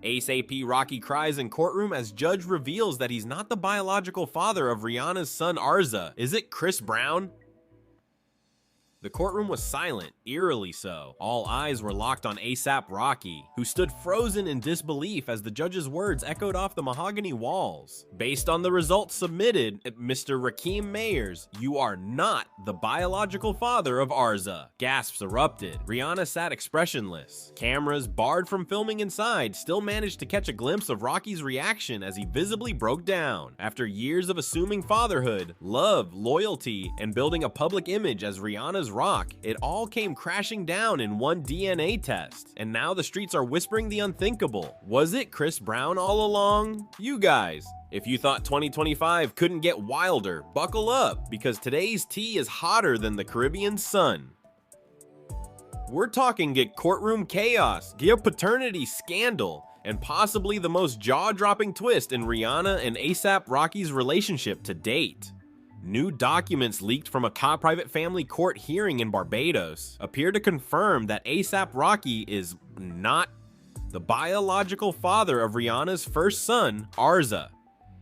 ASAP Rocky cries in courtroom as judge reveals that he's not the biological father of Rihanna's son RZA. Is it Chris Brown? The courtroom was silent, eerily so. All eyes were locked on ASAP Rocky, who stood frozen in disbelief as the judge's words echoed off the mahogany walls. Based on the results submitted, Mr. Rakeem Mayers, you are not the biological father of RZA. Gasps erupted. Rihanna sat expressionless. Cameras, barred from filming inside, still managed to catch a glimpse of Rocky's reaction as he visibly broke down. After years of assuming fatherhood, love, loyalty, and building a public image as Rihanna's rock, it all came crashing down in one DNA test. And now the streets are whispering the unthinkable. Was it Chris Brown all along? You guys, if you thought 2025 couldn't get wilder, buckle up, because today's tea is hotter than the Caribbean sun. We're talking get courtroom chaos, get paternity scandal, and possibly the most jaw-dropping twist in Rihanna and ASAP Rocky's relationship to date. New documents leaked from a private family court hearing in Barbados appear to confirm that ASAP Rocky is not the biological father of Rihanna's first son, RZA.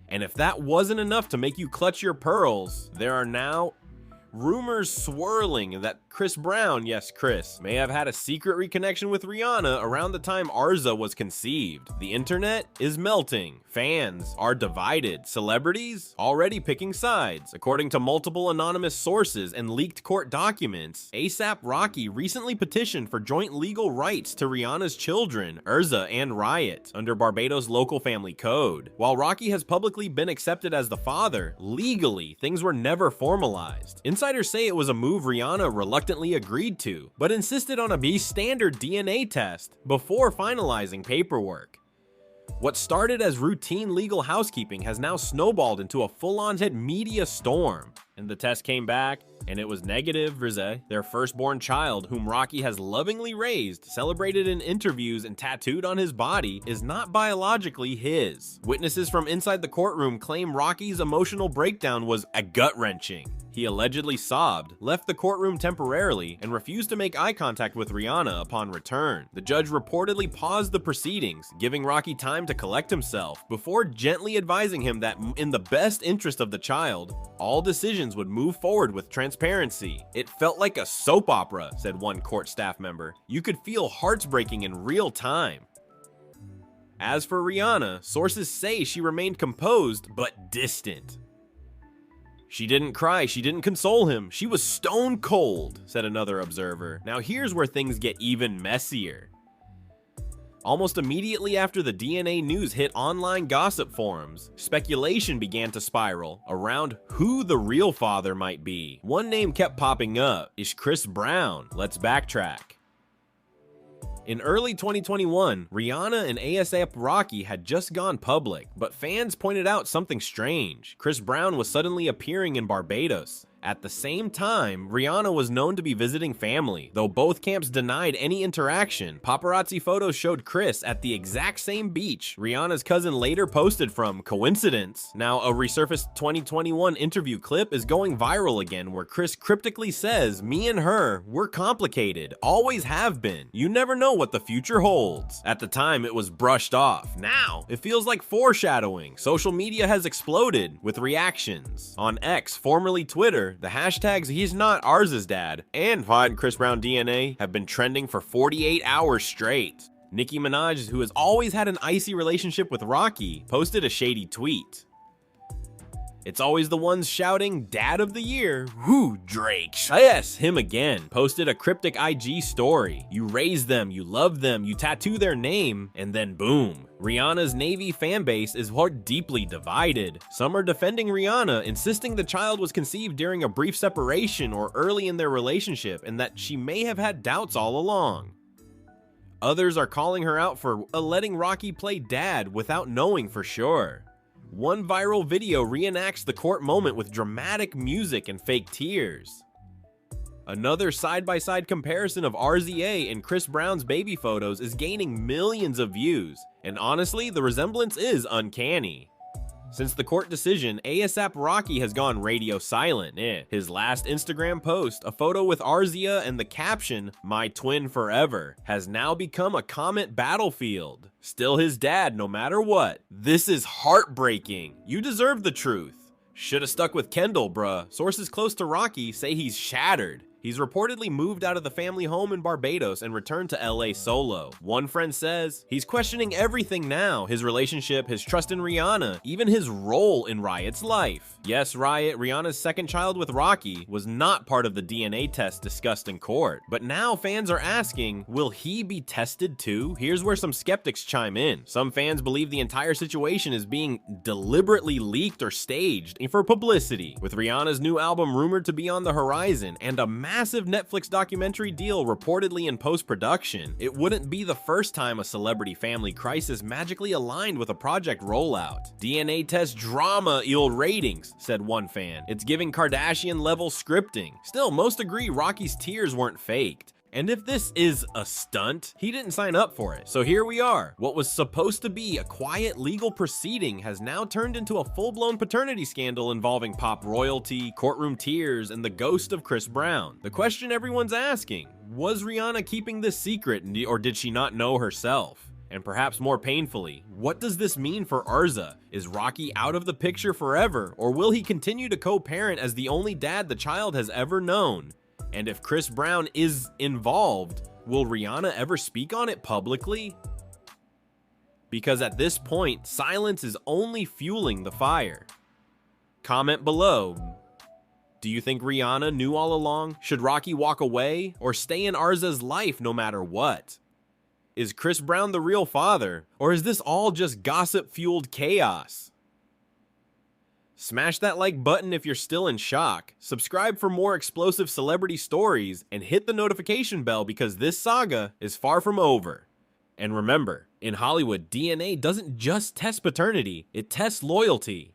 And if that wasn't enough to make you clutch your pearls, there are now rumors swirling that Chris Brown, yes Chris, may have had a secret reconnection with Rihanna around the time RZA was conceived. The internet is melting. Fans are divided. Celebrities already picking sides. According to multiple anonymous sources and leaked court documents, ASAP Rocky recently petitioned for joint legal rights to Rihanna's children, RZA and Riot, under Barbados' local family code. While Rocky has publicly been accepted as the father, legally, things were never formalized. Insiders say it was a move Rihanna reluctantly agreed to, but insisted on a standard DNA test before finalizing paperwork. What started as routine legal housekeeping has now snowballed into a full-on media storm. And the test came back, and it was negative. RZA, their firstborn child, whom Rocky has lovingly raised, celebrated in interviews, and tattooed on his body, is not biologically his. Witnesses from inside the courtroom claim Rocky's emotional breakdown was gut-wrenching. He allegedly sobbed, left the courtroom temporarily, and refused to make eye contact with Rihanna upon return. The judge reportedly paused the proceedings, giving Rocky time to collect himself, before gently advising him that in the best interest of the child, all decisions would move forward with transparency. It felt like a soap opera, said one court staff member. You could feel hearts breaking in real time. As for Rihanna, sources say she remained composed but distant. She didn't cry, she didn't console him, she was stone cold, said another observer. Now here's where things get even messier. Almost immediately after the DNA news hit online gossip forums, speculation began to spiral around who the real father might be. One name kept popping up, is Chris Brown. Let's backtrack. In early 2021, Rihanna and ASAP Rocky had just gone public, but fans pointed out something strange. Chris Brown was suddenly appearing in Barbados. At the same time, Rihanna was known to be visiting family. Though both camps denied any interaction, paparazzi photos showed Chris at the exact same beach Rihanna's cousin later posted from. Coincidence? Now, a resurfaced 2021 interview clip is going viral again where Chris cryptically says, "Me and her, we're complicated, always have been. You never know what the future holds." At the time, it was brushed off. Now, it feels like foreshadowing. Social media has exploded with reactions. On X, formerly Twitter, the hashtags "he's not RZA's dad" and "find Chris Brown DNA" have been trending for 48 hours straight. Nicki Minaj, who has always had an icy relationship with Rocky, posted a shady tweet. It's always the ones shouting "Dad of the Year." Whoo, Drake. Yes, him again. Posted a cryptic IG story. You raise them, you love them, you tattoo their name, and then boom. Rihanna's Navy fanbase is deeply divided. Some are defending Rihanna, insisting the child was conceived during a brief separation or early in their relationship, and that she may have had doubts all along. Others are calling her out for letting Rocky play dad without knowing for sure. One viral video reenacts the court moment with dramatic music and fake tears. Another side-by-side comparison of RZA and Chris Brown's baby photos is gaining millions of views, and honestly, the resemblance is uncanny. Since the court decision, ASAP Rocky has gone radio silent. His last Instagram post, a photo with RZA and the caption, "My twin forever," has now become a comment battlefield. Still his dad no matter what. This is heartbreaking. You deserve the truth. Should've stuck with Kendall, bruh. Sources close to Rocky say he's shattered. He's reportedly moved out of the family home in Barbados and returned to LA solo. One friend says he's questioning everything now: his relationship, his trust in Rihanna, even his role in Riot's life. Yes, Riot, Rihanna's second child with Rocky, was not part of the DNA test discussed in court. But now fans are asking, will he be tested too? Here's where some skeptics chime in. Some fans believe the entire situation is being deliberately leaked or staged for publicity, with Rihanna's new album rumored to be on the horizon and a massive Netflix documentary deal reportedly in post-production. It wouldn't be the first time a celebrity family crisis magically aligned with a project rollout. DNA test drama yield ratings, said one fan. It's giving Kardashian-level scripting. Still, most agree Rocky's tears weren't faked. And if this is a stunt, he didn't sign up for it. So here we are. What was supposed to be a quiet legal proceeding has now turned into a full-blown paternity scandal involving pop royalty, courtroom tears, and the ghost of Chris Brown. The question everyone's asking, was Rihanna keeping this secret, or did she not know herself? And perhaps more painfully, what does this mean for RZA? Is Rocky out of the picture forever, or will he continue to co-parent as the only dad the child has ever known? And if Chris Brown is involved, will Rihanna ever speak on it publicly? Because at this point, silence is only fueling the fire. Comment below. Do you think Rihanna knew all along? Should Rocky walk away or stay in RZA's life no matter what? Is Chris Brown the real father, or is this all just gossip-fueled chaos? Smash that like button if you're still in shock, subscribe for more explosive celebrity stories, and hit the notification bell because this saga is far from over. And remember, in Hollywood, DNA doesn't just test paternity, it tests loyalty.